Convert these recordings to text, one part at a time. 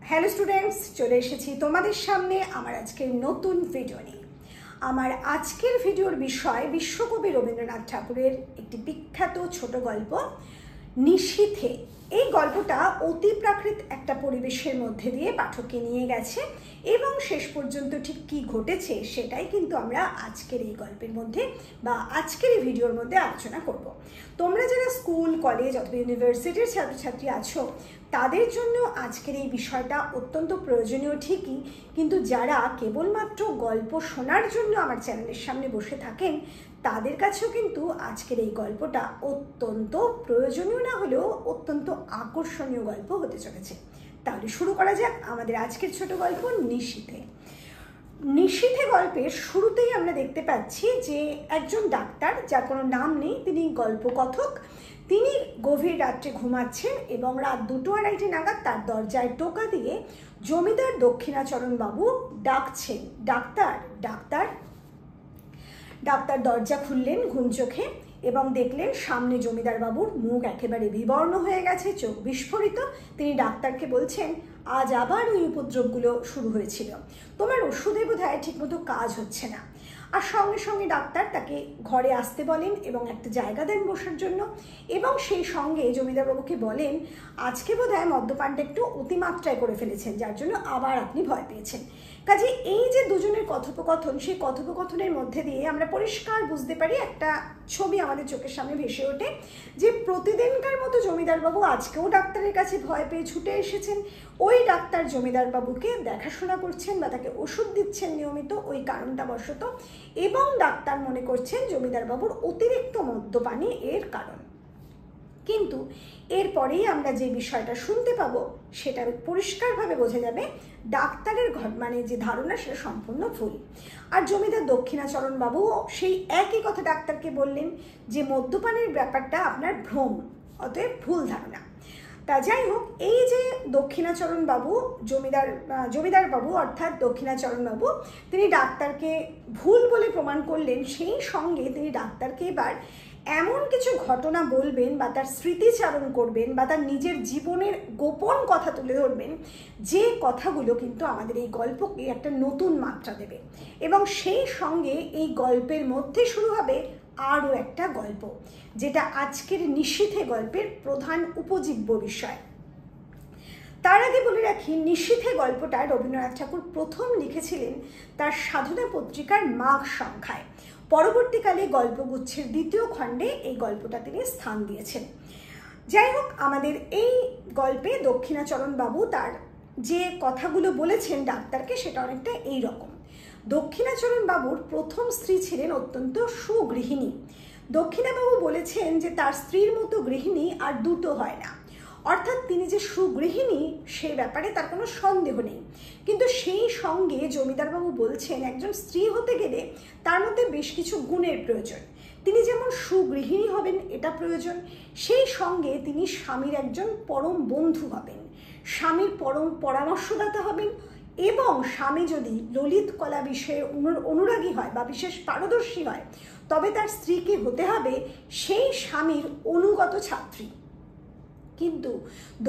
Hello students, চলে এসেছি তোমাদের সামনে আমার আজকের নতুন ভিডিও নিয়ে। আমার আজকের ভিডিওর বিষয় বিশ্বকবি রবীন্দ্রনাথ ঠাকুরের একটি বিখ্যাত ছোট গল্প নিশীথে। এই গল্পটা অতি প্রাকৃত একটা পরিবেশের মধ্যে দিয়ে পাঠককে নিয়ে গেছে এবং শেষ পর্যন্ত ঠিক কী ঘটেছে সেটাই কিন্তু আমরা আজকের এই গল্পের মধ্যে বা আজকের এই ভিডিওর মধ্যে আলোচনা করব। তোমরা যারা স্কুল, কলেজ অথবা ইউনিভার্সিটির ছাত্রছাত্রী আছো তাদের জন্য আজকের এই বিষয়টা অত্যন্ত প্রয়োজনীয় ঠিকই, কিন্তু যারা কেবলমাত্র গল্প শোনার জন্য আমার চ্যানেলের সামনে বসে থাকেন তাদের কাছেও কিন্তু আজকের এই গল্পটা অত্যন্ত প্রয়োজনীয় না হলেও অত্যন্ত আকর্ষণীয় গল্প হতে চলেছে। তাহলে শুরু করা যাক আমাদের আজকের ছোট গল্প নিশীথে। নিশীথে গল্পের শুরুতেই আমরা দেখতে পাচ্ছি যে একজন ডাক্তার, যার কোনো নাম নেই, তিনি গল্পকথক। তিনি গভীর রাত্রে ঘুমাচ্ছেন এবং রাত 2:30 নাগাদ তার দরজায় টোকা দিয়ে জমিদার দক্ষিণাচরণ বাবু ডাকছেন, ডাক্তার ডাক্তার। ডাক্তার দরজা খুললেন ঘুম চোখে এবং দেখলেন সামনে জমিদার বাবুর মুখ একেবারে বিবর্ণ হয়ে গেছে, চোখ বিস্ফোরিত। তিনি ডাক্তারকে বলছেন, আজ আবার ওই উপদ্রবগুলো শুরু হয়েছিল, তোমার ওষুধে বোধহয় ঠিকমতো কাজ হচ্ছে না। আর সঙ্গে সঙ্গে ডাক্তার তাকে ঘরে আসতে বলেন এবং একটা জায়গা দেন বসার জন্য, এবং সেই সঙ্গে জমিদারবাবুকে বলেন, আজকে বোধহয় মদ্যপানটা একটু অতিমাত্রায় করে ফেলেছেন, যার জন্য আবার আপনি ভয় পেয়েছেন। কাজে এই যে দুজনের কথোপকথন, সেই কথোপকথনের মধ্যে দিয়ে আমরা পরিষ্কার বুঝতে পারি, একটা ছবি আমাদের চোখের সামনে ভেসে ওঠে যে প্রতিদিনকার মতো জমিদারবাবু আজকেও ডাক্তারের কাছে ভয় পেয়ে ছুটে এসেছেন। ওই ডাক্তার জমিদারবাবুকে দেখাশোনা করছেন বা তাকে ওষুধ দিচ্ছেন নিয়মিত ওই কারণটা বশত, এবং ডাক্তার মনে করছেন জমিদারবাবুর অতিরিক্ত মদ্যপানই এর কারণ। কিন্তু এরপরেই আমরা যে বিষয়টা শুনতে পাবো সেটা পরিষ্কারভাবে বোঝা যাবে ডাক্তারের যে ধারণা সেটা সম্পূর্ণ ভুল। আর জমিদার দক্ষিণাচরণ বাবুও সেই একই কথা ডাক্তারকে বললেন যে মদ্যপানের ব্যাপারটা আপনার ভ্রম, অতএব ভুল ধারণা। তা যাই হোক, এই যে দক্ষিণাচরণ বাবু জমিদার বাবু অর্থাৎ দক্ষিণাচরণ বাবু তিনি ডাক্তারকে ভুল বলে প্রমাণ করলেন, সেই সঙ্গে তিনি ডাক্তারকে এবার এমন কিছু ঘটনা বলবেন বা তার স্মৃতিচারণ করবেন বা তার নিজের জীবনের গোপন কথা তুলে ধরবেন, যে কথাগুলো কিন্তু আমাদের এই গল্পকে একটা নতুন মাত্রা দেবে। এবং সেই সঙ্গে এই গল্পের মধ্যে শুরু হবে আরও একটা গল্প, যেটা আজকের নিশীথে গল্পের প্রধান উপজীব্য বিষয়। তার আগে বলে রাখি, নিশীথে গল্পটা রবীন্দ্রনাথ ঠাকুর প্রথম লিখেছিলেন তার সাধনা পত্রিকার মাঘ সংখ্যায়। পরবর্তীকালে গল্পগুচ্ছের 2য় খণ্ডে এই গল্পটা তিনি স্থান দিয়েছেন। যাই হোক, আমাদের এই গল্পে দক্ষিণাচরণ বাবু তার যে কথাগুলো বলেছেন ডাক্তারকে সেটা অনেকটা এই রকম। দক্ষিণাচরণ বাবুর প্রথম স্ত্রী ছিলেন অত্যন্ত সুগৃহিণী। দক্ষিণাবাবু বলেছেন যে তার স্ত্রীর মতো গৃহিণী আর দুটো হয় না, অর্থাৎ তিনি যে সুগৃহিণী সে ব্যাপারে তার কোনো সন্দেহ নেই। কিন্তু সেই সঙ্গে জমিদারবাবু বলছেন একজন স্ত্রী হতে গেলে তার মধ্যে বেশ কিছু গুণের প্রয়োজন। তিনি যেমন সুগৃহিণী হবেন এটা প্রয়োজন, সেই সঙ্গে তিনি স্বামীর একজন পরম বন্ধু হবেন, স্বামীর পরম পরামর্শদাতা হবেন, এবং স্বামী যদি ললিত কলা বিষয়ে অনুরাগী হয় বা বিশেষ পারদর্শী হয় তবে তার স্ত্রীকে হতে হবে সেই স্বামীর অনুগত ছাত্রী। কিন্তু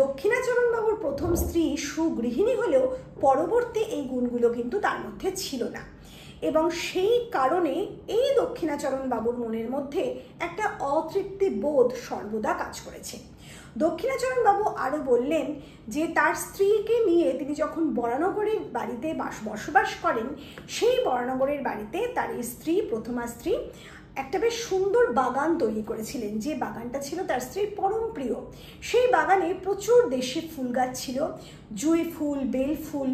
দক্ষিণাচরণ বাবুর প্রথম স্ত্রী সুগৃহিণী হলেও পরবর্তী এই গুণগুলো কিন্তু তার মধ্যে ছিল না, এবং সেই কারণে এই দক্ষিণাচরণ বাবুর মনের মধ্যে একটা অতৃপ্তি বোধ সর্বদা কাজ করেছে। দক্ষিণাচরণ বাবু আরও বললেন যে তার স্ত্রীকে নিয়ে তিনি যখন বরানগরের বাড়িতে বসবাস করেন, সেই বরানগরের বাড়িতে তার স্ত্রী, প্রথমা স্ত্রী, একটা বেশ সুন্দর বাগান তৈরি করেছিলেন, যে বাগানটা ছিল তার স্ত্রীর পরম প্রিয়। সেই বাগানে প্রচুর দেশি ফুল গাছ ছিল, জুঁই ফুল, বেল ফুল,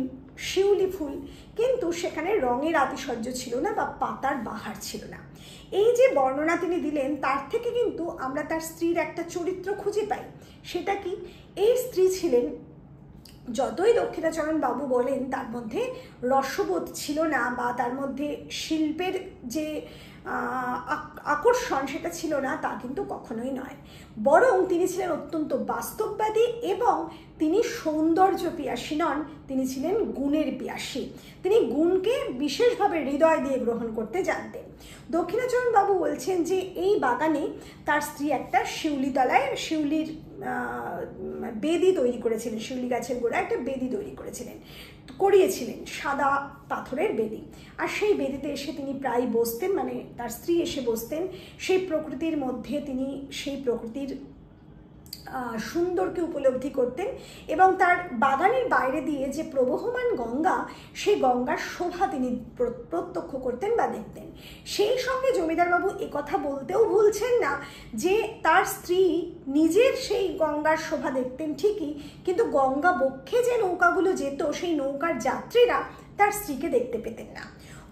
শিউলি ফুল, কিন্তু সেখানে রঙের আতিশয্য ছিল না বা পাতার বাহার ছিল না। এই যে বর্ণনা তিনি দিলেন তার থেকে কিন্তু আমরা তার স্ত্রীর একটা চরিত্র খুঁজে পাই। সেটা কি? এই স্ত্রী ছিলেন, যতই দক্ষিণাচরণ বাবু বলেন তার মধ্যে রসবোধ ছিল না বা তার মধ্যে শিল্পের যে আকর্ষণ সেটা ছিল না, তা কিন্তু কখনোই নয়। বরং তিনি ছিলেন অত্যন্ত বাস্তববাদী এবং তিনি সৌন্দর্য পিয়াসী নন, তিনি ছিলেন গুণের পিয়াসী। তিনি গুণকে বিশেষভাবে হৃদয় দিয়ে গ্রহণ করতে জানতেন। দক্ষিণাচরণ বাবু বলছেন যে এই বাগানে তার স্ত্রী একটা শিউলির বেদি তৈরি করেছিলেন, শিউলি গাছের গোড়া একটা বেদি তৈরি করিয়েছিলেন, সাদা পাথরের বেদি। আর সেই বেদিতে এসে তিনি প্রায় বসতেন, মানে তার স্ত্রী এসে বসতেন। সেই প্রকৃতির মধ্যে তিনি সেই প্রকৃতির সুন্দরকে উপলব্ধি করতেন এবং তার বাগানের বাইরে দিয়ে যে প্রবহমান গঙ্গা, সেই গঙ্গার শোভা তিনি প্রত্যক্ষ করতেন বা দেখতেন। সেই সঙ্গে জমিদারবাবু একথা বলতেও ভুলছেন না যে তার স্ত্রী নিজের সেই গঙ্গার শোভা দেখতেন ঠিকই, কিন্তু গঙ্গা বক্ষে যে নৌকাগুলো যেত সেই নৌকার যাত্রীরা তার স্ত্রীকে দেখতে পেতেন না।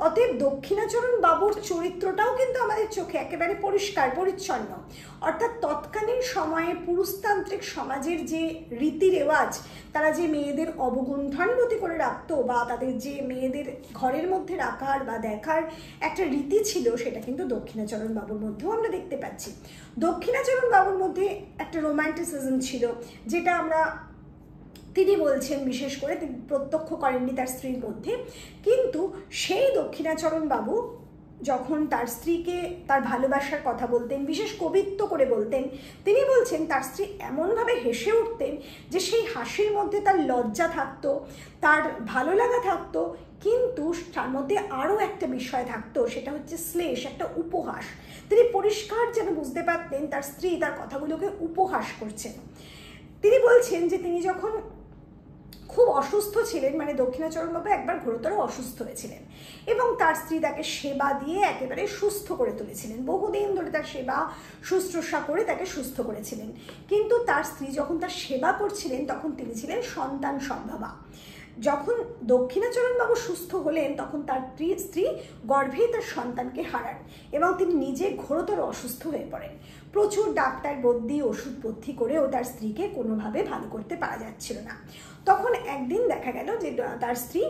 অতএব দক্ষিণাচরণ বাবুর চরিত্রটাও কিন্তু আমাদের চোখে একেবারে পরিষ্কার পরিচ্ছন্ন। অর্থাৎ তৎকালীন সময়ে পুরুষতান্ত্রিক সমাজের যে রীতি রেওয়াজ, তারা যে মেয়েদের অবগুণ্ঠনবতী করে রাখতো বা তাদের যে মেয়েদের ঘরের মধ্যে রাখার বা দেখার একটা রীতি ছিল, সেটা কিন্তু দক্ষিণাচরণ বাবুর মধ্যেও আমরা দেখতে পাচ্ছি। দক্ষিণাচরণ বাবুর মধ্যে একটা রোম্যান্টিসিজম ছিল, যেটা তিনি বলছেন বিশেষ করে তিনি প্রত্যক্ষ করেননি তার স্ত্রীর মধ্যে। কিন্তু সেই দক্ষিণাচরণ বাবু যখন তার স্ত্রীকে তার ভালোবাসার কথা বলতেন, বিশেষ কবিত্ব করে বলতেন, তিনি বলছেন তার স্ত্রী এমনভাবে হেসে উঠতেন যে সেই হাসির মধ্যে তার লজ্জা থাকতো, তার ভালো লাগা থাকতো, কিন্তু তার মধ্যে আরও একটা বিষয় থাকতো, সেটা হচ্ছে শ্লেষ, একটা উপহাস। তিনি পরিষ্কার যেন বুঝতে পারতেন তার স্ত্রী তার কথাগুলোকে উপহাস করছেন। তিনি বলছেন যে তিনি যখন খুব অসুস্থ ছিলেন, মানে দক্ষিণাচরণ বাবু একবার ঘোরতর অসুস্থ হয়েছিলেন এবং তার স্ত্রী তাকে সেবা দিয়ে একেবারে সুস্থ করে তুলেছিলেন। বহুদিন ধরে তার সেবা শুশ্রূষা করে তাকে সুস্থ করেছিলেন। কিন্তু তার স্ত্রী যখন তার সেবা করছিলেন তখন তিনি ছিলেন সন্তান সম্ভবা। যখন দক্ষিণাচরণ বাবু সুস্থ হলেন তখন তার স্ত্রী গর্ভেই তার সন্তানকে হারান এবং তিনি নিজে ঘোরতর অসুস্থ হয়ে পড়েন। প্রচুর ডাক্তার বদ্যি ওষুধ পথ্যি করেও তার স্ত্রীকে কোনোভাবে ভালো করতে পারা যাচ্ছিল না। তখন একদিন দেখা গেল যে তার স্ত্রী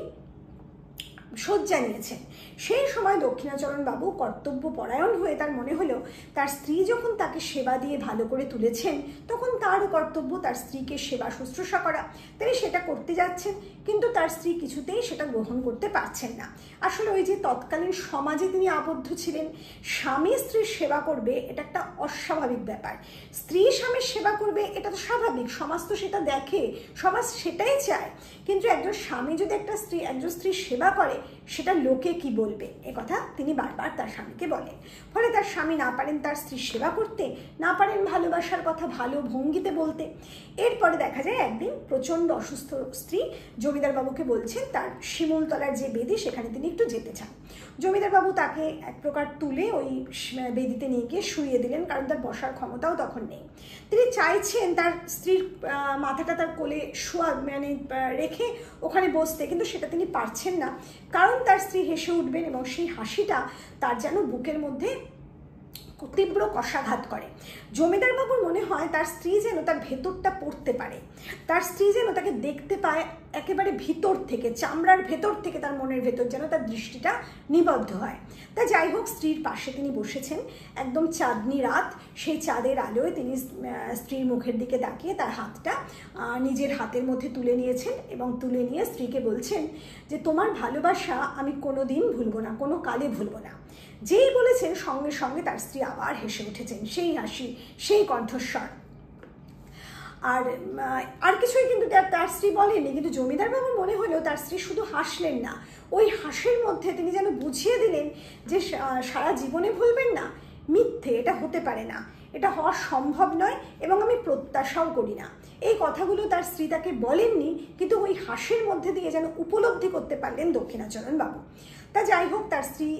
শয্যা নিয়েছেন। সেই সময় দক্ষিণাচরণ বাবু কর্তব্য পরায়ণ হয়ে তার মনে হলো তার স্ত্রী যখন তাকে সেবা দিয়ে ভালো করে তুলেছেন, তখন তারও কর্তব্য তার স্ত্রীকে সেবা শুশ্রূষা করা। তিনি সেটা করতে যাচ্ছেন, কিন্তু তার স্ত্রী কিছুতেই সেটা গ্রহণ করতে পারছেন না। আসলে ওই যে তৎকালীন সমাজে তিনি আবদ্ধ ছিলেন, স্বামী স্ত্রীর সেবা করবে এটা একটা অস্বাভাবিক ব্যাপার। স্ত্রী স্বামীর সেবা করবে এটা তো স্বাভাবিক, সমাজ তো সেটা দেখে, সমাজ সেটাই চায়। কিন্তু একজন স্বামী যদি একজন স্ত্রীর সেবা করে, সেটা লোকে কি বলবে, এ কথা তিনি বারবার তার স্বামীকে বলেন। ফলে তার স্বামী না পারেন তার স্ত্রীর সেবা করতে, না পারেন ভালোবাসার কথা ভালো ভঙ্গিতে বলতে। এরপরে দেখা যায় একদিন প্রচণ্ড অসুস্থ স্ত্রী জমিদারবাবুকে বলছেন তার শিমুলতলার যে বেদি সেখানে তিনি একটু যেতে চান। জমিদারবাবু তাকে এক প্রকার তুলে ওই বেদিতে নিয়ে গিয়ে শুইয়ে দিলেন, কারণ তার বসার ক্ষমতাও তখন নেই। তিনি চাইছেন তার স্ত্রীর মাথাটা তার কোলে রেখে ওখানে বসতে, কিন্তু সেটা তিনি পারছেন না, কারণ তার স্ত্রী হেসে উঠবেন এবং সেই হাসিটা তার যেন বুকের মধ্যে তীব্র কষাঘাত করে। জমিদারবাবুর মনে হয় তার স্ত্রী যেন তার ভেতরটা পড়তে পারে, তার স্ত্রী যেন তাকে দেখতে পায় একেবারে ভিতর থেকে, চামড়ার ভেতর থেকে তার মনের ভেতর যেন তার দৃষ্টিটা নিবদ্ধ হয়। তা যাই হোক, স্ত্রীর পাশে তিনি বসেছেন, একদম চাঁদনি রাত, সেই চাঁদের আলোয় তিনি স্ত্রীর মুখের দিকে তাকিয়ে তার হাতটা নিজের হাতের মধ্যে তুলে নিয়েছেন এবং তুলে নিয়ে স্ত্রীকে বলছেন যে তোমার ভালোবাসা আমি কোনো দিন ভুলবো না, কোনো কালে ভুলবো না। যেই বলেছেন সঙ্গে সঙ্গে তার স্ত্রী আবার হেসে উঠেছেন, সেই হাসি, সেই কণ্ঠস্বর। আর কিছুই কিন্তু তার স্ত্রী বলেনি, কিন্তু জমিদারবাবুর মনে হলো তার স্ত্রী শুধু হাসলেন না, ওই হাসির মধ্যে তিনি যেন বুঝিয়ে দিলেন যে সারা জীবনে ভুলবেন না, মিথ্যে, এটা হতে পারে না, এটা হওয়া সম্ভব নয় এবং আমি প্রত্যাশাও করি না। এই কথাগুলো তার স্ত্রী তাকে বলেননি, কিন্তু ওই হাসির মধ্যে দিয়ে যেন উপলব্ধি করতে পারলেন দক্ষিণাচরণ বাবু। তা যাই হোক, তার স্ত্রী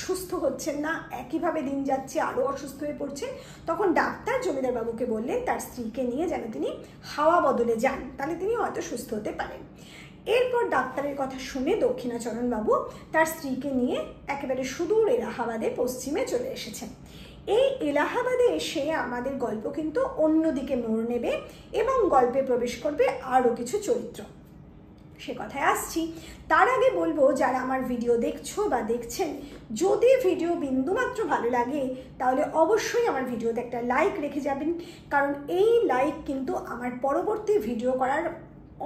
সুস্থ হচ্ছেন না, একইভাবে দিন যাচ্ছে, আরও অসুস্থ হয়ে পড়ছেন। তখন ডাক্তার জমিদারবাবুকে বললেন তার স্ত্রীকে নিয়ে যেন তিনি হাওয়া বদলে যান, তাহলে তিনি হয়তো সুস্থ হতে পারেন। এরপর ডাক্তারের কথা শুনে দক্ষিণাচরণ বাবু তার স্ত্রীকে নিয়ে একেবারে সুদূর এলাহাবাদে পশ্চিমে চলে এসেছেন। এই এলাহাবাদে এসে আমাদের গল্প কিন্তু অন্যদিকে মোড় নেবে এবং গল্পে প্রবেশ করবে আরও কিছু চরিত্র, সে কথায় আসছি। তার আগে বলবো, যারা আমার ভিডিও দেখছো বা দেখছেন, যদি ভিডিও বিন্দুমাত্র ভালো লাগে তাহলে অবশ্যই আমার ভিডিওতে একটা লাইক রেখে যাবেন, কারণ এই লাইক কিন্তু আমার পরবর্তী ভিডিও করার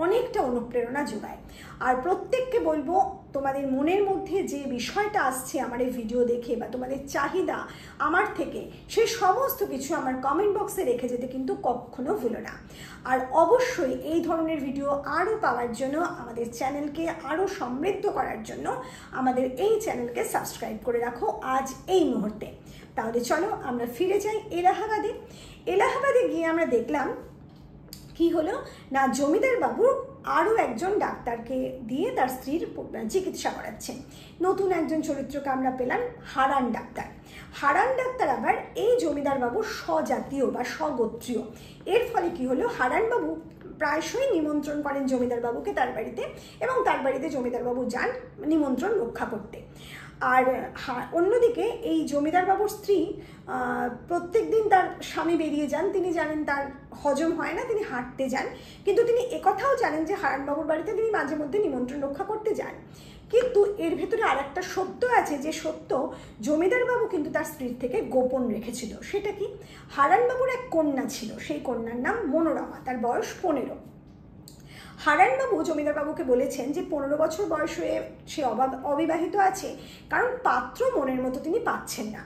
অনেকটা অনুপ্রেরণা যোগায়। আর প্রত্যেককে বলবো, তোমাদের মনের মধ্যে যে বিষয়টা আসছে আমার এই ভিডিও দেখে বা তোমাদের চাহিদা আমার থেকে, সেই সমস্ত কিছু আমার কমেন্ট বক্সে রেখে যেতে কিন্তু কখনো ভুলো না। আর অবশ্যই এই ধরনের ভিডিও আরও পাওয়ার জন্য, আমাদের চ্যানেলকে আরও সমৃদ্ধ করার জন্য আমাদের এই চ্যানেলকে সাবস্ক্রাইব করে রাখো আজ এই মুহূর্তে। তাহলে চলো আমরা ফিরে যাই এলাহাবাদে। এলাহাবাদে গিয়ে আমরা দেখলাম কি হলো না, জমিদার বাবু আরও একজন ডাক্তারকে দিয়ে তার স্ত্রীর চিকিৎসা করাচ্ছেন। নতুন একজন চরিত্রকে আমরা পেলাম, হারান ডাক্তার। হারান ডাক্তার আবার এই জমিদার বাবুর স্বজাতীয় বা স্বগোত্রীয়। এর ফলে কি হলো, হারান বাবু প্রায়শই নিমন্ত্রণ করেন জমিদার বাবুকে তার বাড়িতে, এবং তার বাড়িতে জমিদার বাবু যান নিমন্ত্রণ রক্ষা করতে। আর অন্যদিকে এই জমিদার বাবুর স্ত্রী প্রত্যেক দিন তার স্বামী বেরিয়ে যান, তিনি জানেন তার হজম হয় না, তিনি হাঁটতে যান, কিন্তু তিনি একথাও জানেন যে হারানবাবুর বাড়িতে তিনি মাঝে মধ্যে নিমন্ত্রণ রক্ষা করতে যান। কিন্তু এর ভেতরে আর একটা সত্য আছে, যে সত্য জমিদার বাবু কিন্তু তার স্ত্রীর থেকে গোপন রেখেছিল। সেটা কি, হারানবাবুর এক কন্যা ছিল, সেই কন্যার নাম মনোরমা, তার বয়স 15। হারানবাবু জমিদার বাবুকে বলেছেন যে 15 বছর বয়স হয়ে সে অবিবাহিত আছে, কারণ পাত্র মনের মতো তিনি পাচ্ছেন না।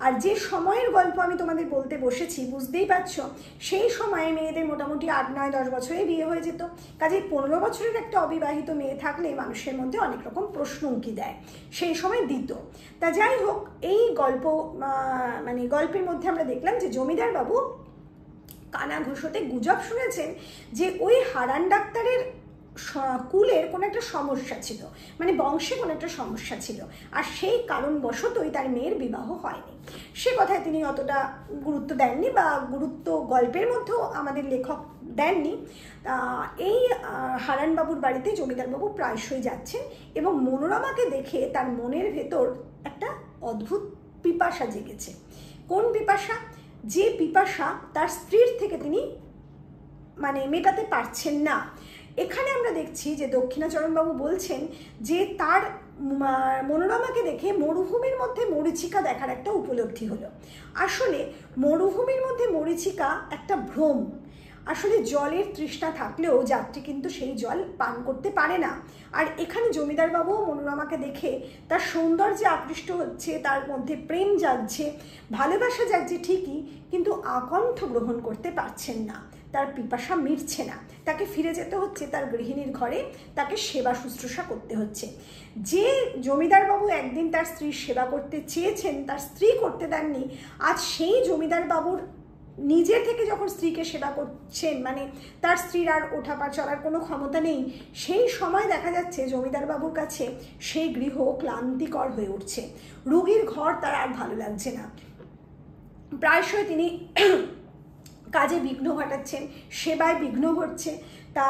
আর যে সময়ের গল্প আমি তোমাদের বলতে বসেছি, বুঝতেই পারছো, সেই সময়ে মেয়েদের মোটামুটি 8, 9, 10 বছরে বিয়ে হয়ে যেত। কাজেই 15 বছরের একটা অবিবাহিত মেয়ে থাকলে মানুষের মধ্যে অনেক রকম প্রশ্ন উঁকি দেয়, সেই সময় দিত। তা যাই হোক, এই গল্পের মধ্যে আমরা দেখলাম যে জমিদার বাবু কানা ঘোষতে গুজব শুনেছেন যে ওই হারান ডাক্তারের কুলের কোনো একটা সমস্যা ছিল, মানে বংশে কোনো একটা সমস্যা ছিল, আর সেই কারণবশতই তার মেয়ের বিবাহ হয়নি। সে কথায় তিনি অতটা গুরুত্ব দেননি, বা গুরুত্ব গল্পের মধ্যেও আমাদের লেখক দেননি। এই হারানবাবুর বাড়িতে জমিদারবাবু প্রায়শই যাচ্ছেন, এবং মনোরমাকে দেখে তার মনের ভেতর একটা অদ্ভুত পিপাসা জেগেছে। কোন পিপাসা? যে পিপাসা তার স্ত্রীর থেকে তিনি মেটাতে পারছেন না। এখানে আমরা দেখছি যে দক্ষিণাচরণবাবু বলছেন যে তার মনোরমাকে দেখে মরুভূমির মধ্যে মরীচিকা দেখার একটা উপলব্ধি হলো। আসলে মরুভূমির মধ্যে মরীচিকা একটা ভ্রম। আসলে জলের তৃষ্ণা থাকলেও যাত্রী কিন্তু সেই জল পান করতে পারে না। আর এখানে জমিদারবাবু মনোরমাকে দেখে তার সৌন্দর্যে আকৃষ্ট হচ্ছে, তার মধ্যে প্রেম জাগছে, ভালোবাসা জাগছে ঠিকই, কিন্তু আকণ্ঠ গ্রহণ করতে পারছেন না, তার পিপাসা মিটছে না, তাকে ফিরে যেতে হচ্ছে তার গৃহিণীর ঘরে, তাকে সেবা শুশ্রূষা করতে হচ্ছে। যে জমিদারবাবু একদিন তার স্ত্রীর সেবা করতে চেয়েছেন, তার স্ত্রী করতে দেননি, আজ সেই জমিদারবাবুর নিজে থেকে যখন স্ত্রীকে সেবা করছেন, তার স্ত্রীর আর ওঠাপা চলার কোনো ক্ষমতা নেই, সেই সময় দেখা যাচ্ছে জমিদারবাবুর কাছে সেই গৃহ ক্লান্তিকর হয়ে উঠছে, রোগীর ঘর তার আর ভালো লাগছে না। প্রায়শই তিনি কাজে বিঘ্ন ঘটাচ্ছেন, সেবায় বিঘ্ন ঘটছে। তা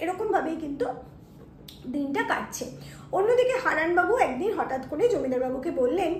এরকমভাবেই কিন্তু দিনটা কাটছে। অন্যদিকে হারানবাবু একদিন হঠাৎ করে জমিদারবাবুকে বললেন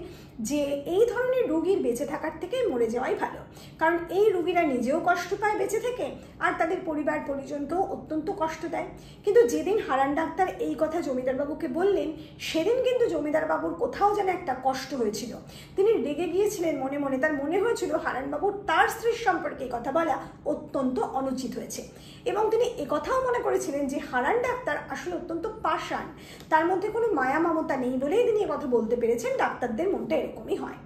যে এই ধরনের রোগীর বেঁচে থাকার থেকে মরে যাওয়াই ভালো, কারণ এই রোগীরা নিজেও কষ্ট পায় বেঁচে থেকে, আর তাদের পরিবার পরিজনকেও অত্যন্ত কষ্ট দেয়। কিন্তু যেদিন হারান ডাক্তার এই কথা জমিদারবাবুকে বললেন, সেদিন কিন্তু জমিদারবাবুর কোথাও যেন একটা কষ্ট হয়েছিল। তিনি রেগে গিয়েছিলেন মনে মনে, তার মনে হয়েছিল হারানবাবুর তার স্ত্রীর সম্পর্কে কথা বলা অত্যন্ত অনুচিত হয়েছে, এবং তিনি একথাও মনে করেছিলেন যে হারান ডাক্তার আসলে অত্যন্ত পাষাণ, তার মধ্যে কোনো মায়া মমতা নেই বলেই তিনি কথা বলতে পেরেছেন। ডাক্তারদের মনটা এরকমই হয়।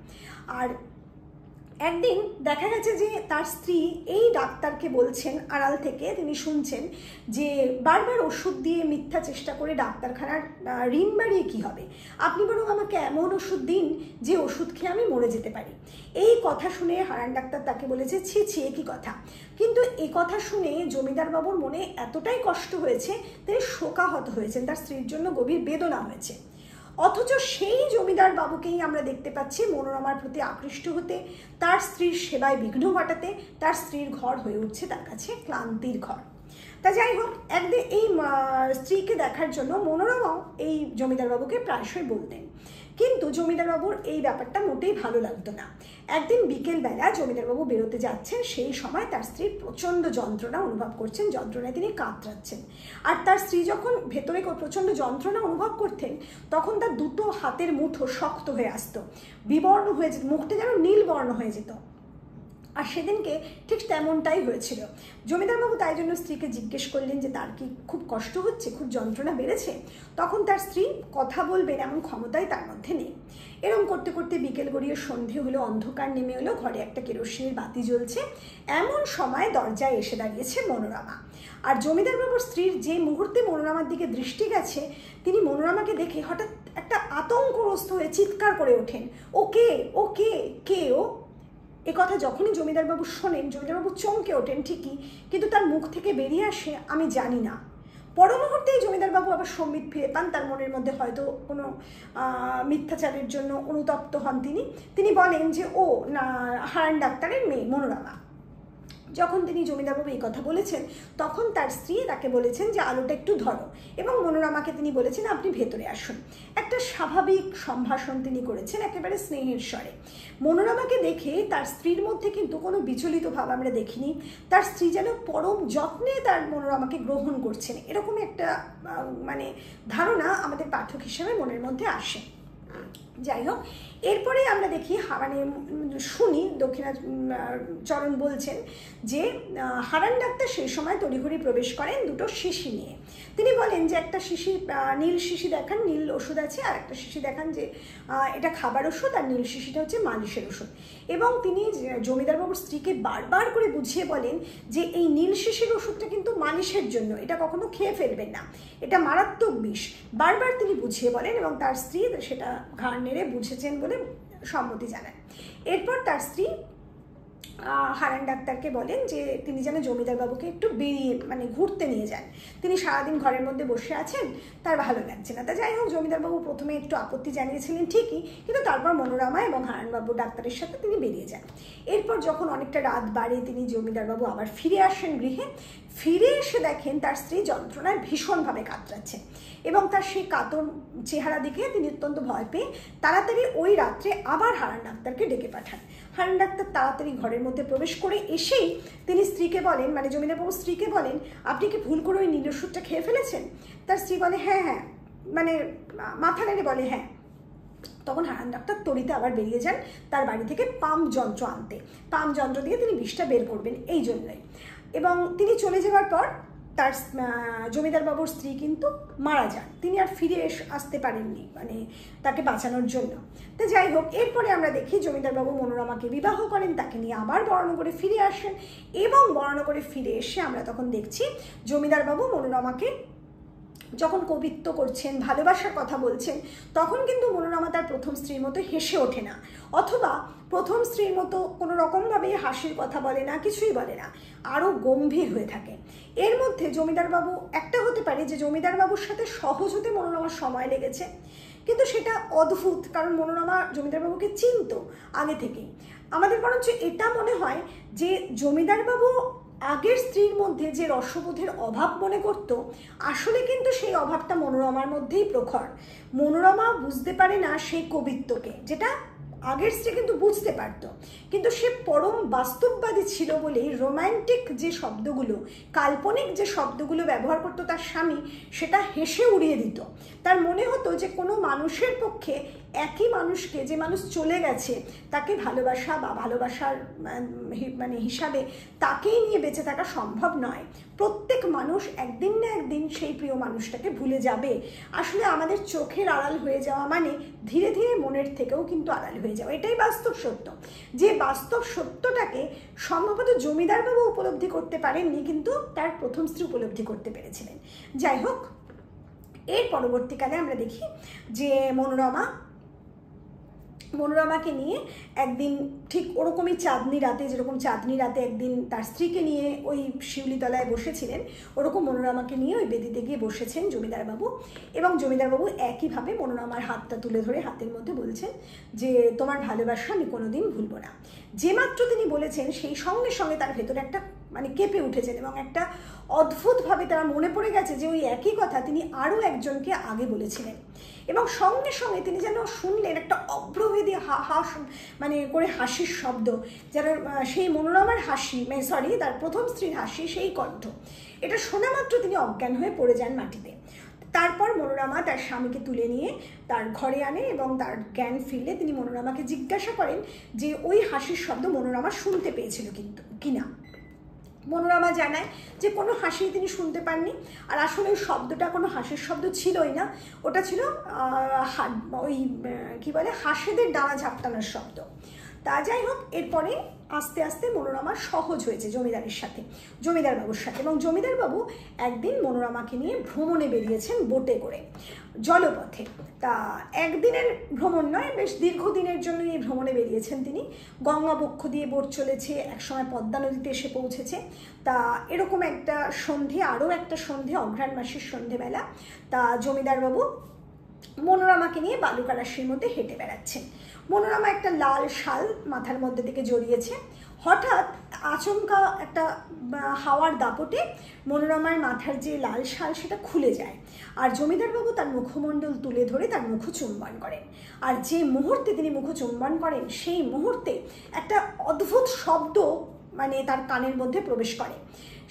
আর একদিন দেখা গেছে যে তার স্ত্রী এই ডাক্তারকে বলছেন আড়াল থেকে, তিনি শুনছেন যে বারবার ওষুধ দিয়ে মিথ্যা চেষ্টা করে ডাক্তারখানার ঋণ বাড়িয়ে কী হবে, আপনি বরং আমাকে এমন ওষুধ দিন যে ওষুধ খেয়ে আমি মরে যেতে পারি। এই কথা শুনে হারান ডাক্তার তাকে বলেছে, ছি ছি, একই কথা। কিন্তু এই কথা শুনে জমিদারবাবুর মনে এতটাই কষ্ট হয়েছে, তিনি শোকাহত হয়েছেন, তার স্ত্রীর জন্য গভীর বেদনা হয়েছে। অথচ সেই জমিদার বাবুকেই আমরা দেখতে পাচ্ছি মনোরমার প্রতি আকৃষ্ট হতে, তার স্ত্রীর সেবায় বিঘ্ন ঘটাতে, তার স্ত্রীর ঘর হয়ে উঠছে তার কাছে ক্লান্তির ঘর। তা যাই হোক, একদিন এই স্ত্রীকে দেখার জন্য মনোরমাও এই জমিদারবাবুকে প্রায়শই বলতেন, কিন্তু জমিদারবাবুর এই ব্যাপারটা মোটেই ভালো লাগতো না। একদিন বিকেলবেলা জমিদারবাবু বেরোতে যাচ্ছেন, সেই সময় তার স্ত্রী প্রচণ্ড যন্ত্রণা অনুভব করছেন, যন্ত্রণায় তিনি কাতরাচ্ছেন। আর তার স্ত্রী যখন ভেতরে প্রচণ্ড যন্ত্রণা অনুভব করতেন, তখন তার দুটো হাতের মুঠো শক্ত হয়ে আসতো, বিবর্ণ হয়ে যেত, মুখটা যেন নীল বর্ণ হয়ে যেত। আর সেদিনকে ঠিক তেমনটাই হয়েছিল। জমিদারবাবু তাই জন্য স্ত্রীকে জিজ্ঞেস করলেন যে তার কি খুব কষ্ট হচ্ছে, খুব যন্ত্রণা বেড়েছে। তখন তার স্ত্রী কথা বলবেন এমন ক্ষমতাই তার মধ্যে নেই। এরম করতে করতে বিকেল গড়িয়ে সন্ধে হলো, অন্ধকার নেমে এলো, ঘরে একটা কেরোসিনের বাতি জ্বলছে। এমন সময় দরজায় এসে দাঁড়িয়েছে মনোরমা। আর জমিদারবাবুর স্ত্রীর যে মুহূর্তে মনোরমার দিকে দৃষ্টি গেছে, তিনি মনোরমাকে দেখে হঠাৎ একটা আতঙ্কগ্রস্ত হয়ে চিৎকার করে ওঠেন, ও কে, ও কে, কে ও? এ কথা যখনই জমিদারবাবু শোনেন, জমিদারবাবু চমকে ওঠেন ঠিকই, কিন্তু তার মুখ থেকে বেরিয়ে আসে, আমি জানি না। পর মুহূর্তেই জমিদারবাবু আবার সম্বিত ফিরে পান। তার মনের মধ্যে হয়তো কোনো মিথ্যাচারের জন্য অনুতপ্ত হন তিনি বলেন যে ও না হারান ডাক্তারের মেয়ে মনোরমা। যখন তিনি জমিদারবাবু এই কথা বলেছেন, তখন তার স্ত্রী তাকে বলেছেন যে আলোটা একটু ধরো, এবং মনোরমাকে তিনি বলেছেন আপনি ভেতরে আসুন। একটা স্বাভাবিক সম্ভাষণ তিনি করেছেন, একেবারে স্নেহের স্বরে। মনোরমাকে দেখে তার স্ত্রীর মধ্যে কিন্তু কোনো বিচলিত ভাব আমরা দেখিনি। তার স্ত্রী যেন পরম যত্নে তার মনোরমাকে গ্রহণ করছেন, এরকম একটা মানে ধারণা আমাদের পাঠক হিসেবে মনের মধ্যে আসে। যাই হোক, এরপরে আমরা দেখি শুনি দক্ষিণাচরণ বলছেন যে হারান ডাক্তার সেই সময় তড়িঘড়ি প্রবেশ করেন দুটো শিশি নিয়ে। তিনি বলেন যে একটা শিশি, নীল শিশি দেখান, নীল ওষুধ আছে, আর একটা শিশি দেখান যে এটা খাবার ওষুধ, আর নীল শিশিটা হচ্ছে মালিশের ওষুধ। এবং তিনি জমিদারবাবুর স্ত্রীকে বারবার করে বুঝিয়ে বলেন যে এই নীল শিশির ওষুধটা কিন্তু মালিশের জন্য, এটা কখনো খেয়ে ফেলবেন না, এটা মারাত্মক বিষ। বারবার তিনি বুঝিয়ে বলেন এবং তার স্ত্রী সেটা ঘাড় নেড়ে বুঝেছেন বলে সম্মতি জানান। এরপর তার স্ত্রী হারান ডাক্তারকে বলেন যে তিনি যেন জমিদারবাবুকে একটু বেরিয়ে ঘুরতে নিয়ে যান। তিনি সারাদিন ঘরের মধ্যে বসে আছেন, তার ভালো লাগছে না। তা যাই হোক, জমিদারবাবু প্রথমে একটু আপত্তি জানিয়েছিলেন ঠিকই, কিন্তু তারপর মনোরমা এবং হারানবাবু ডাক্তারের সাথে তিনি বেরিয়ে যান। এরপর যখন অনেকটা রাত বাড়ে, তিনি জমিদারবাবু আবার ফিরে আসেন গৃহে। ফিরে এসে দেখেন তার স্ত্রী যন্ত্রণায় ভীষণভাবে কাতরাচ্ছে, এবং তার সেই কাতর চেহারা দেখে তিনি অত্যন্ত ভয় পেয়ে তাড়াতাড়ি ওই রাত্রে আবার হারান ডাক্তারকে ডেকে পাঠান। হারান ডাক্তার তাড়াতাড়ি ঘরের মধ্যে প্রবেশ করে এসেই তিনি স্ত্রীকে বলেন, জমিদারবাবুর স্ত্রীকে বলেন, আপনি কি ভুল করে ওই নীল ওষুধটা খেয়ে ফেলেছেন? তার স্ত্রী বলে হ্যাঁ হ্যাঁ, মাথা নেড়ে বলে হ্যাঁ। তখন হারান ডাক্তার তড়িতে আবার বেরিয়ে যান তার বাড়ি থেকে পাম্প যন্ত্র আনতে। পাম্প যন্ত্র দিয়ে তিনি বিষটা বের করবেন এই জন্যই। এবং তিনি চলে যাওয়ার পর তার জমিদারবাবুর স্ত্রী কিন্তু মারা যান, তিনি আর ফিরে আসতে পারেননি তাকে বাঁচানোর জন্য। তো যাই হোক, এরপরে আমরা দেখি জমিদারবাবু মনোরমাকে বিবাহ করেন, তাকে নিয়ে আবার বরানগরে ফিরে আসেন, এবং বরানগরে ফিরে এসে আমরা তখন দেখছি জমিদারবাবু মনোরমাকে যখন কবিত্ব করছেন, ভালোবাসার কথা বলছেন, তখন কিন্তু মনোরমা তার প্রথম স্ত্রীর মতো হেসে ওঠে না, অথবা প্রথম স্ত্রীর মতো কোনো রকমভাবে হাসির কথা বলে না, কিছুই বলে না, আরও গম্ভীর হয়ে থাকে। এর মধ্যে জমিদারবাবু একটা হতে পারে যে জমিদারবাবুর সাথে সহজ হতে মনোরমার সময় লেগেছে, কিন্তু সেটা অদ্ভুত, কারণ মনোরমা জমিদারবাবুকে চিনত আগে থেকেই। আমাদের বরঞ্চ এটা মনে হয় যে জমিদারবাবু আগের স্ত্রীর মধ্যে যে রসবোধের অভাব মনে করত, আসলে কিন্তু সেই অভাবটা মনোরমার মধ্যেই প্রখর। মনোরমা বুঝতে পারে না সেই কবিত্বকে, যেটা আগের স্ত্রী কিন্তু বুঝতে পারত, কিন্তু সে পরম বাস্তববাদী ছিল বলেই রোম্যান্টিক যে শব্দগুলো, কাল্পনিক যে শব্দগুলো ব্যবহার করতো তার স্বামী, সেটা হেসে উড়িয়ে দিত। তার মনে হতো যে কোনো মানুষের পক্ষে একই মানুষকে, যে মানুষ চলে গেছে, তাকে ভালোবাসা বা ভালোবাসার হিসাবে তাকেই নিয়ে বেঁচে থাকা সম্ভব নয়। প্রত্যেক মানুষ একদিন না একদিন সেই প্রিয় মানুষটাকে ভুলে যাবে। আসলে আমাদের চোখের আড়াল হয়ে যাওয়া মানে ধীরে ধীরে মনের থেকেও কিন্তু আড়াল হয়ে যাওয়া, এটাই বাস্তব সত্য। যে বাস্তব সত্যটাকে সম্ভবত জমিদারবাবু উপলব্ধি করতে পারেননি, কিন্তু তার প্রথম স্ত্রী উপলব্ধি করতে পেরেছিলেন। যাই হোক, এর পরবর্তীকালে আমরা দেখি যে মনোরমাকে নিয়ে একদিন ঠিক ওরকমই চাঁদনি রাতে, যেরকম চাঁদনি রাতে একদিন তার স্ত্রীকে নিয়ে ওই শিউলিতলায় বসেছিলেন, ওরকম মনোরমাকে নিয়ে ওই বেদিতে গিয়ে বসেছেন জমিদারবাবু, এবং জমিদারবাবু একইভাবে মনোরমার হাতটা তুলে ধরে হাতের মধ্যে বলছেন যে তোমার ভালোবাসা আমি কোনোদিন ভুলবো না। যে মাত্র তিনি বলেছেন, সেই সঙ্গে সঙ্গে তার ভেতরে একটা কেঁপে উঠেছেন, এবং একটা অদ্ভুতভাবে তার মনে পড়ে গেছে যে ওই একই কথা তিনি আরও একজনকে আগে বলেছিলেন, এবং সঙ্গে সঙ্গে তিনি যেন শুনলেন একটা অব্রভেদী করে হাসির শব্দ, যারা সেই মনোরমার হাসি, তার প্রথম স্ত্রীর হাসি, সেই কণ্ঠ। এটা শোনা মাত্র তিনি অজ্ঞান হয়ে পড়ে যান মাটিতে। তারপর মনোরমা তার স্বামীকে তুলে নিয়ে তার ঘরে আনে এবং তার জ্ঞান ফিরলে তিনি মনোরমাকে জিজ্ঞাসা করেন যে ওই হাসির শব্দ মনোরমা শুনতে পেয়েছিল কিন্তু কিনা। মনোরমা জানায় যে কোনো হাসি তিনি শুনতে পাননি, আর আসলে ওই শব্দটা কোনো হাসির শব্দ ছিলই না, ওটা ছিল ওই কী বলে হাঁসেদের ডানা ঝাপটানোর শব্দ। তা যাই হোক, এরপরে আস্তে আস্তে মনোরমা সহজ হয়েছে জমিদারের সাথে, জমিদারবাবুর সাথে। এবং জমিদারবাবু একদিন মনোরমাকে নিয়ে ভ্রমণে বেরিয়েছেন বোটে করে জলপথে। তা একদিনের ভ্রমণ নয়, বেশ দীর্ঘদিনের জন্য এই ভ্রমণে বেরিয়েছেন তিনি। গঙ্গাবক্ষ দিয়ে বোট চলেছে, একসময় পদ্মা নদীতে এসে পৌঁছেছে। তা এরকম একটা সন্ধে, আরও একটা সন্ধে, অঘ্রাণ মাসের সন্ধেবেলা, তা জমিদারবাবু মনোরমাকে নিয়ে বালুকা রাশির মধ্যে হেঁটে বেড়াচ্ছেন। মনোরমা একটা লাল শাল মাথার মধ্যে থেকে জড়িয়েছে। হঠাৎ আচমকা একটা হাওয়ার দাপটে মনোরমার মাথার যে লাল শাল সেটা খুলে যায়, আর জমিদারবাবু তার মুখমণ্ডল তুলে ধরে তার মুখ চুম্বন করেন। আর যে মুহূর্তে তিনি মুখ চুম্বন করেন সেই মুহূর্তে একটা অদ্ভুত শব্দ মানে তার কানের মধ্যে প্রবেশ করে।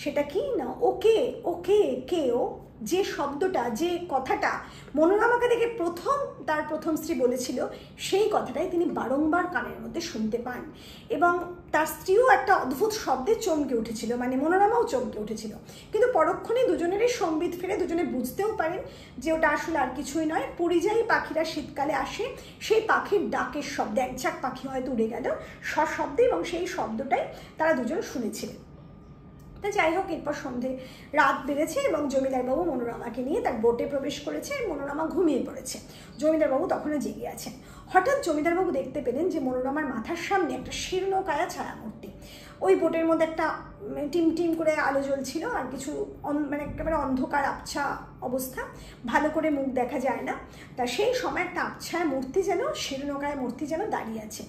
সেটা কি না, ওকে ওকে কে ও, যে শব্দটা, যে কথাটা মনোরমাকে দেখে তার প্রথম স্ত্রী বলেছিল, সেই কথাটাই তিনি বারংবার কানের মধ্যে শুনতে পান। এবং তার স্ত্রীও একটা অদ্ভুত শব্দে চমকে উঠেছিল, মানে মনোরমাও চমকে উঠেছিল। কিন্তু পরক্ষণে দুজনেরই সম্বিত ফিরে দুজনে বুঝতেও পারেন যে ওটা আসলে আর কিছুই নয়, পরিযায়ী পাখিরা শীতকালে আসে, সেই পাখির ডাকের শব্দে, একঝাঁক পাখি হয়তো উড়ে গেল সশব্দে, এবং সেই শব্দটাই তারা দুজন শুনেছিলেন। যাই হোক, এরপর সন্ধে রাত বেড়েছে এবং জমিদারবাবু মনোরমাকে নিয়ে তার বোটে প্রবেশ করেছে। মনোরমা ঘুমিয়ে পড়েছে, জমিদারবাবু তখনও জেগে আছেন। হঠাৎ জমিদারবাবু দেখতে পেলেন যে মনোরমার মাথার সামনে একটা শীর্ণকায়া ছায়ামূর্তি। ওই বোটের মধ্যে একটা টিম টিম করে আলো জ্বলছিল, আর কিছু মানে একেবারে অন্ধকার আবছা অবস্থা, ভালো করে মুখ দেখা যায় না। তা সেই সময় একটা আবছায়া মূর্তি যেন, শীর্ণকায়া মূর্তি যেন দাঁড়িয়ে আছে,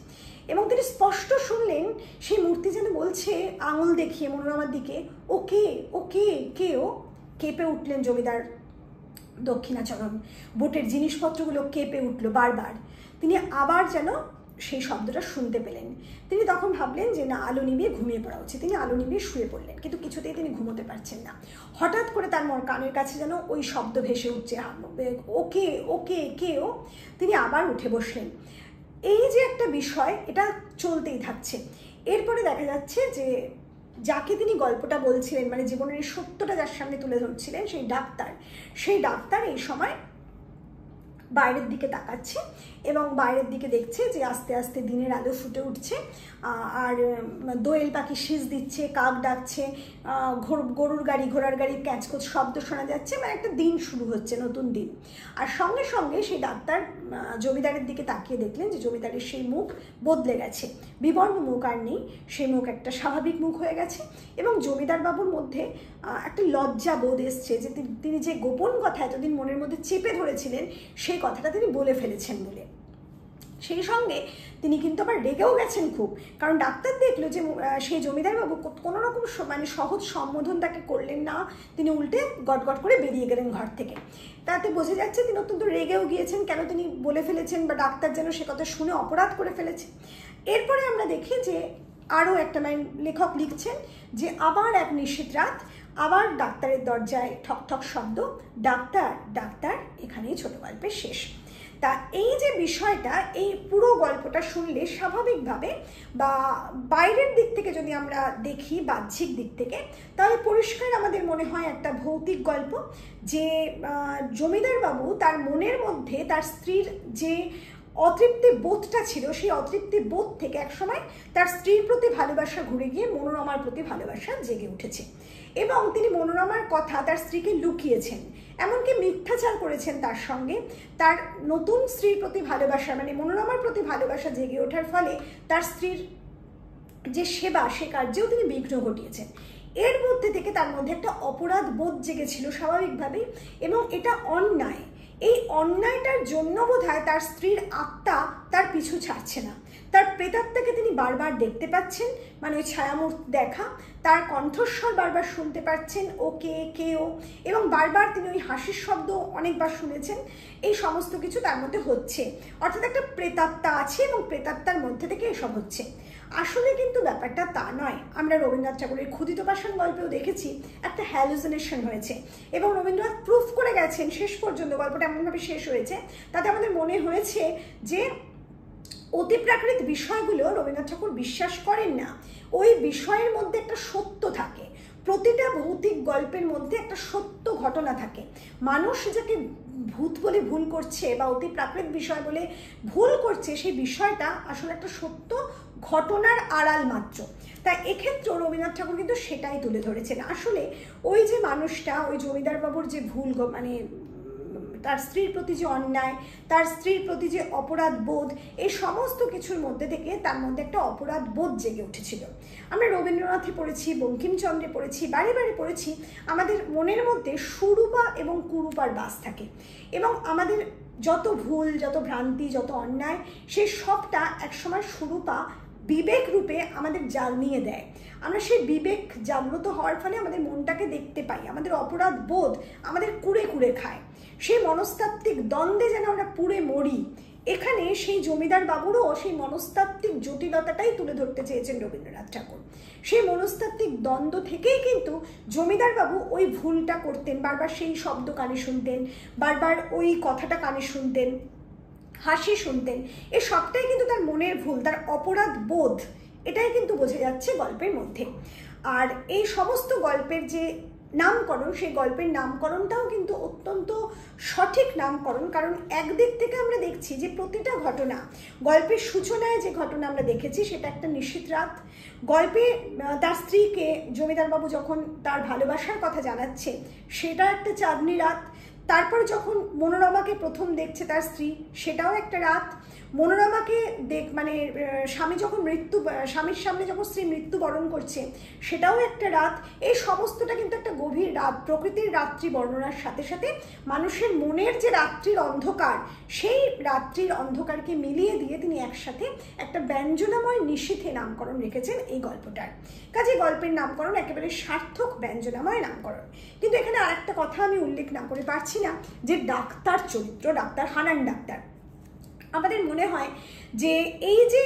এবং তিনি স্পষ্ট শুনলেন সেই মূর্তি যেন বলছে আঙুল দেখিয়ে মনোরমার দিকে, ওকে ওকে কে ও। কেঁপে উঠলেন জমিদার দক্ষিণাচরণ, বোটের জিনিসপত্রগুলো কেঁপে উঠল বারবার। তিনি আবার যেন সেই শব্দটা শুনতে পেলেন। তিনি তখন ভাবলেন যে না, আলো নিভিয়ে ঘুমিয়ে পড়া উচিত। তিনি আলো নিভিয়ে শুয়ে পড়লেন, কিন্তু কিছুতেই তিনি ঘুমোতে পারছেন না। হঠাৎ করে তার কানের কাছে যেন ওই শব্দ ভেসে উঠছে, ওকে ওকে কে ও। তিনি আবার উঠে বসলেন। এই যে একটা বিষয়, এটা চলতেই থাকছে। এরপরে দেখা যাচ্ছে যে যাকে তিনি গল্পটা বলছিলেন, মানে জীবনের এই সত্যটা যার সামনে তুলে ধরছিলেন, সেই ডাক্তার এই সময় বাইরের দিকে তাকাচ্ছে এবং বাইরের দিকে দেখছে যে আস্তে আস্তে দিনের আলো ফুটে উঠছে, আর দোয়েল পাখি শীষ দিচ্ছে, কাক ডাকছে, গরুর গাড়ি ঘোড়ার গাড়ির ক্যাচকোচ শব্দ শোনা যাচ্ছে, মানে একটা দিন শুরু হচ্ছে, নতুন দিন। আর সঙ্গে সঙ্গে সেই ডাক্তার জমিদারের দিকে তাকিয়ে দেখলেন যে জমিদারের সেই মুখ বদলে গেছে, বিবর্ণ মুখ আর নেই, সেই মুখ একটা স্বাভাবিক মুখ হয়ে গেছে। এবং জমিদার বাবুর মধ্যে একটা লজ্জা বোধ এসছে যে তিনি যে গোপন কথা এতদিন মনের মধ্যে চেপে ধরেছিলেন সেই কথাটা তিনি বলে ফেলেছেন বলে। সেই সঙ্গে তিনি কিন্তু আবার রেগেও গেছেন খুব, কারণ ডাক্তার দেখলো যে সেই জমিদারবাবু কোনো রকম মানে সহজ সম্বোধন তাকে করলেন না, তিনি উল্টে গটগট করে বেরিয়ে গেলেন ঘর থেকে। তাতে বোঝা যাচ্ছে তিনি অত্যন্ত রেগেও গিয়েছেন, কেন তিনি বলে ফেলেছেন, বা ডাক্তার যেন সে কথা শুনে অপরাধ করে ফেলেছে। এরপরে আমরা দেখি যে আরও একটা লেখক লিখছেন যে আবার এক নিশীথ রাত, আবার ডাক্তারের দরজায় ঠক ঠক শব্দ, ডাক্তার ডাক্তার। এখানেই ছোট গল্পের শেষ। তা এই যে বিষয়টা, এই পুরো গল্পটা শুনলে স্বাভাবিকভাবে বা বাইরের দিক থেকে যদি আমরা দেখি, বাহ্যিক দিক থেকে, তাহলে পরিষ্কার আমাদের মনে হয় একটা ভৌতিক গল্প, যে জমিদার বাবু তার মনের মধ্যে তার স্ত্রীর যে অতৃপ্তি বোধটা ছিল, সেই অতৃপ্তি বোধ থেকে একসময় তার স্ত্রীর প্রতি ভালোবাসা ঘুরে গিয়ে মনোরমার প্রতি ভালোবাসা জেগে উঠেছে, এবং তিনি মনোরমার কথা তার স্ত্রীকে লুকিয়েছেন, এমনকি মিথ্যাচার করেছেন তার সঙ্গে। তার নতুন স্ত্রীর প্রতি ভালোবাসা, মানে মনোরমার প্রতি ভালোবাসা জেগে ওঠার ফলে তার স্ত্রীর যে সেবা, সে কার্যেও তিনি বিঘ্ন ঘটিয়েছেন। এর মধ্যে থেকে তার মধ্যে একটা অপরাধ বোধ জেগেছিল স্বাভাবিকভাবেই, এবং এটা অন্যায়। এই অন্যায়টার জন্য বোধহয় তার স্ত্রীর আত্মা তার পিছু ছাড়ছে না, তার প্রেতাত্মাকে তিনি বারবার দেখতে পাচ্ছেন, মানে ওই ছায়ামূর্তি দেখা, তার কণ্ঠস্বর বারবার শুনতে পাচ্ছেন, ও কে ও, এবং বারবার তিনি ওই হাসির শব্দ অনেকবার শুনেছেন। এই সমস্ত কিছু তার মধ্যে হচ্ছে, অর্থাৎ একটা প্রেতাত্মা আছে এবং প্রেতাত্মার মধ্যে থেকে এসব হচ্ছে। আসলে কিন্তু ব্যাপারটা তা নয়। আমরা রবীন্দ্রনাথ ঠাকুরের ক্ষুদিত পাষাণ গল্পেও দেখেছি একটা হ্যালুসিনেশন হয়েছে, এবং রবীন্দ্রনাথ প্রুফ করে গেছেন শেষ পর্যন্ত, গল্পটা এমনভাবে শেষ হয়েছে তাতে আমাদের মনে হয়েছে যে অতিপ্রাকৃত বিষয়গুলো রবীন্দ্রনাথ ঠাকুর বিশ্বাস করেন না। ওই বিষয়ের মধ্যে একটা সত্য থাকে, প্রতিটা ভৌতিক গল্পের মধ্যে একটা সত্য ঘটনা থাকে। মানুষ যাকে ভূত বলে ভুল করছে বা অতি প্রাকৃত বিষয় বলে ভুল করছে, সেই বিষয়টা আসলে একটা সত্য ঘটনার আড়াল মাত্র। তাই এক্ষেত্রে রবীন্দ্রনাথ ঠাকুর কিন্তু সেটাই তুলে ধরেছেন। আসলে ওই যে মানুষটা, ওই জমিদার বাবুর যে ভুল, মানে তার স্ত্রীর প্রতি যে অন্যায়, তার স্ত্রীর প্রতি যে অপরাধ বোধ, এই সমস্ত কিছুর মধ্যে থেকে তার মধ্যে একটা অপরাধ বোধ জেগে উঠেছিল। আমরা রবীন্দ্রনাথে পড়েছি, বঙ্কিমচন্দ্রে পড়েছি, বারে বারে পড়েছি, আমাদের মনের মধ্যে সুরূপা এবং কুরূপার বাস থাকে, এবং আমাদের যত ভুল, যত ভ্রান্তি, যত অন্যায়, সেই সবটা একসময় সুরূপা বিবেক রূপে আমাদের জানিয়ে দেয়। আমরা সেই বিবেক জাগ্রত হওয়ার ফলে আমাদের মনটাকে দেখতে পাই, আমাদের অপরাধ বোধ আমাদের কুড়ে কুড়ে খায়, সেই মনস্তাত্ত্বিক দ্বন্দ্বে যেন আমরা পুড়ে মরি। এখানে সেই জমিদার বাবুরও সেই মনস্তাত্ত্বিক জটিলতাটাই তুলে ধরতে চেয়েছেন রবীন্দ্রনাথ ঠাকুর। সেই মনস্তাত্ত্বিক দ্বন্দ্ব থেকেই কিন্তু জমিদার বাবু ওই ভুলটা করতেন, বারবার সেই শব্দ কানে শুনতেন, বারবার ওই কথাটা কানে শুনতেন, হাসি শুনতেন। এই সবটাই কিন্তু তার মনের ভুল, তার অপরাধ বোধ, এটাই কিন্তু বোঝা যাচ্ছে গল্পের মধ্যে। আর এই সমস্ত গল্পের যে নামকরণ, সেই গল্পের নামকরণটাও কিন্তু অত্যন্ত সঠিক নামকরণ, কারণ একদিক থেকে আমরা দেখছি যে প্রতিটা ঘটনা, গল্পের সূচনায় যে ঘটনা আমরা দেখেছি সেটা একটা নিশীথ রাত। গল্পে তার স্ত্রীকে জমিদারবাবু যখন তার ভালোবাসার কথা জানাচ্ছে, সেটা একটা চাঁদনি রাত। তারপর যখন মনোরমাকে প্রথম দেখছে তার স্ত্রী, সেটাও একটা রাত। মনোরমাকে মানে স্বামী যখন স্বামীর সামনে যখন স্ত্রী মৃত্যুবরণ করছে, সেটাও একটা রাত। এই সমস্তটা কিন্তু একটা গভীর রাত, প্রকৃতির রাত্রি বর্ণনার সাথে সাথে মানুষের মনের যে রাত্রির অন্ধকার, সেই রাত্রির অন্ধকারকে মিলিয়ে দিয়ে তিনি একসাথে একটা ব্যঞ্জনাময় নিশীথে নামকরণ রেখেছেন এই গল্পটার। কাজে গল্পের নামকরণ একেবারে সার্থক ব্যঞ্জনাময় নামকরণ। কিন্তু এখানে আর একটা কথা আমি উল্লেখ না করে পারছি না, যে ডাক্তার চরিত্র, ডাক্তার হানান ডাক্তার, আমাদের মনে হয় যে এই যে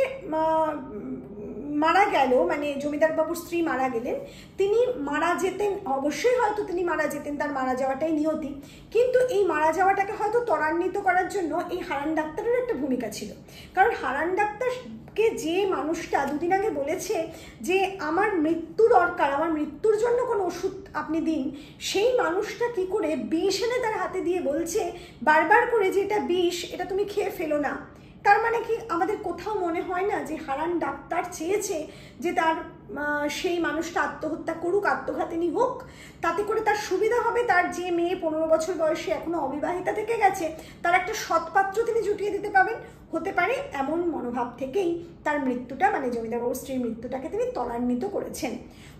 মারা গেল, মানে জমিদার বাবুর স্ত্রী মারা গেলেন, তিনি মারা যেতেন, অবশ্যই হয়তো তিনি মারা যেতেন, তার মারা যাওয়াটাই নিয়তি, কিন্তু এই মারা যাওয়াটাকে হয়তো ত্বরান্বিত করার জন্য এই হারান ডাক্তারের একটা ভূমিকা ছিল। কারণ হারান ডাক্তারকে যে মানুষটা দুদিন আগে বলেছে যে আমার মৃত্যু দরকার, আমার মৃত্যুর জন্য কোনো ওষুধ আপনি দিন, সেই মানুষটা কি করে বিষ এনে তার হাতে দিয়ে বলছে বারবার করে যে এটা বিষ, এটা তুমি খেয়ে ফেলো না। তার মানে কি আমাদের কোথাও মনে হয় না যে হারান ডাক্তার চেয়েছে যে তার সেই মানুষটা আত্মহত্যা করুক, আত্মঘাতিনী হোক, তাতে করে তার সুবিধা হবে, তার যে মেয়ে 15 বছর বয়সে এখনো অবিবাহিতা থেকে গেছে, তার একটা সৎপাত্র তিনি জুটিয়ে দিতে পারবেন, হতে পারে এমন মনোভাব থেকেই তার মৃত্যুটা, মানে জমিদারবাবুর স্ত্রীর মৃত্যুটাকে তিনি ত্বরান্বিত করেছেন।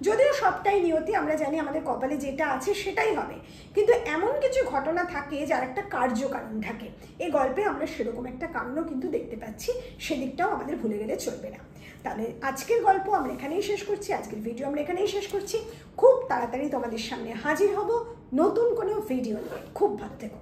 যদিও সবটাই নিয়তি, আমরা জানি আমাদের কপালে যেটা আছে সেটাই হবে, কিন্তু এমন কিছু ঘটনা থাকে যার একটা কার্যকারণ থাকে। এই গল্পে আমরা সেরকম একটা কারণও কিন্তু দেখতে পাচ্ছি, সেদিকটাও আমাদের ভুলে গেলে চলবে না। তাহলে আজকের গল্প আমরা এখানেই শেষ করছি, আজকের ভিডিও আমরা এখানেই শেষ করছি। খুব তাড়াতাড়ি তোমাদের সামনে হাজির হব নতুন কোনো ভিডিও নিয়ে। খুব ভালো থেকো।